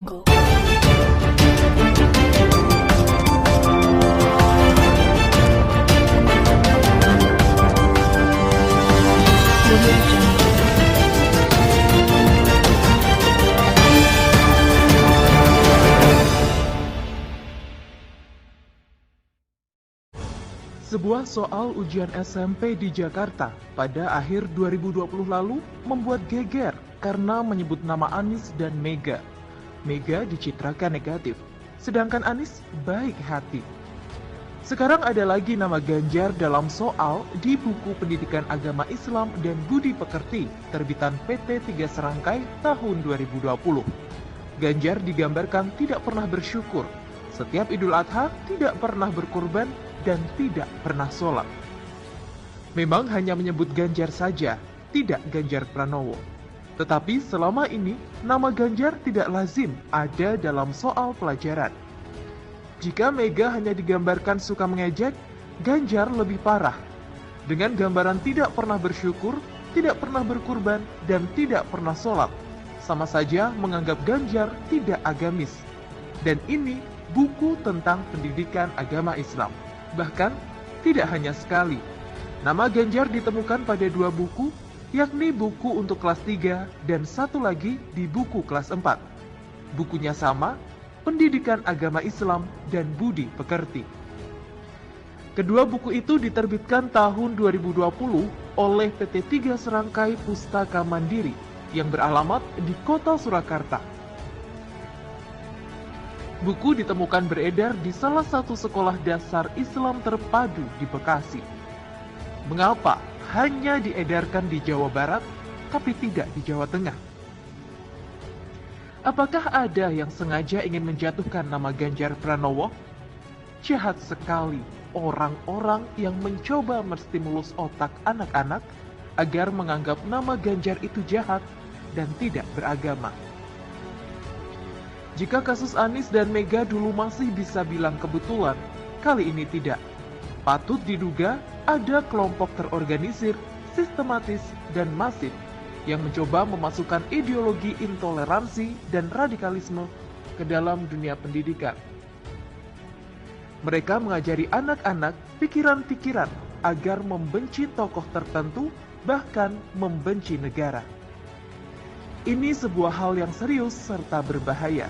Go. Sebuah soal ujian SMP di Jakarta pada akhir 2020 lalu membuat geger karena menyebut nama Anies dan Mega. Mega dicitrakan negatif, sedangkan Anies baik hati. Sekarang ada lagi nama Ganjar dalam soal di buku Pendidikan Agama Islam dan Budi Pekerti, terbitan PT 3 Serangkai tahun 2020. Ganjar digambarkan tidak pernah bersyukur, setiap Idul Adha tidak pernah berkurban, dan tidak pernah sholat. Memang hanya menyebut Ganjar saja, tidak Ganjar Pranowo. Tetapi selama ini, nama Ganjar tidak lazim ada dalam soal pelajaran. Jika Mega hanya digambarkan suka mengejek, Ganjar lebih parah. Dengan gambaran tidak pernah bersyukur, tidak pernah berkurban, dan tidak pernah sholat. Sama saja menganggap Ganjar tidak agamis. Dan ini buku tentang pendidikan agama Islam. Bahkan, tidak hanya sekali. Nama Ganjar ditemukan pada 2 buku, yakni buku untuk kelas 3 dan satu lagi di buku kelas 4. Bukunya sama, Pendidikan Agama Islam dan Budi Pekerti. Kedua buku itu diterbitkan tahun 2020 oleh PT 3 Serangkai Pustaka Mandiri yang beralamat di Kota Surakarta. Buku ditemukan beredar di salah satu sekolah dasar Islam terpadu di Bekasi. Mengapa hanya diedarkan di Jawa Barat, tapi tidak di Jawa Tengah? Apakah ada yang sengaja ingin menjatuhkan nama Ganjar Pranowo? Jahat sekali orang-orang yang mencoba menstimulus otak anak-anak agar menganggap nama Ganjar itu jahat dan tidak beragama. Jika kasus Anies dan Mega dulu masih bisa bilang kebetulan, kali ini tidak. Patut diduga ada kelompok terorganisir, sistematis, dan masif yang mencoba memasukkan ideologi intoleransi dan radikalisme ke dalam dunia pendidikan. Mereka mengajari anak-anak pikiran-pikiran agar membenci tokoh tertentu, bahkan membenci negara. Ini sebuah hal yang serius serta berbahaya.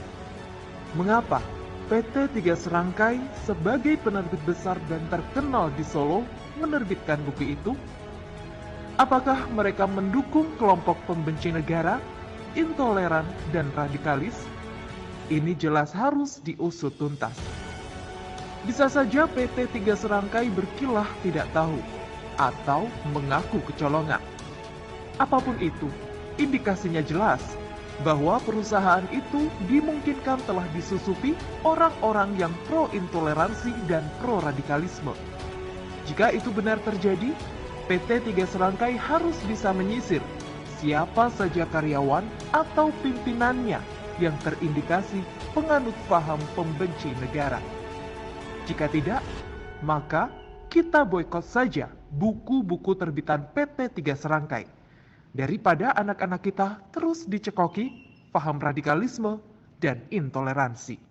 Mengapa PT 3 Serangkai sebagai penerbit besar dan terkenal di Solo menerbitkan buku itu? Apakah mereka mendukung kelompok pembenci negara, intoleran, dan radikalis? Ini jelas harus diusut tuntas. Bisa saja PT 3 Serangkai berkilah tidak tahu atau mengaku kecolongan. Apapun itu, indikasinya jelas bahwa perusahaan itu dimungkinkan telah disusupi orang-orang yang pro-intoleransi dan pro-radikalisme. Jika itu benar terjadi, PT 3 Serangkai harus bisa menyisir siapa saja karyawan atau pimpinannya yang terindikasi penganut paham pembenci negara. Jika tidak, maka kita boikot saja buku-buku terbitan PT 3 Serangkai. Daripada anak-anak kita terus dicekoki paham radikalisme dan intoleransi.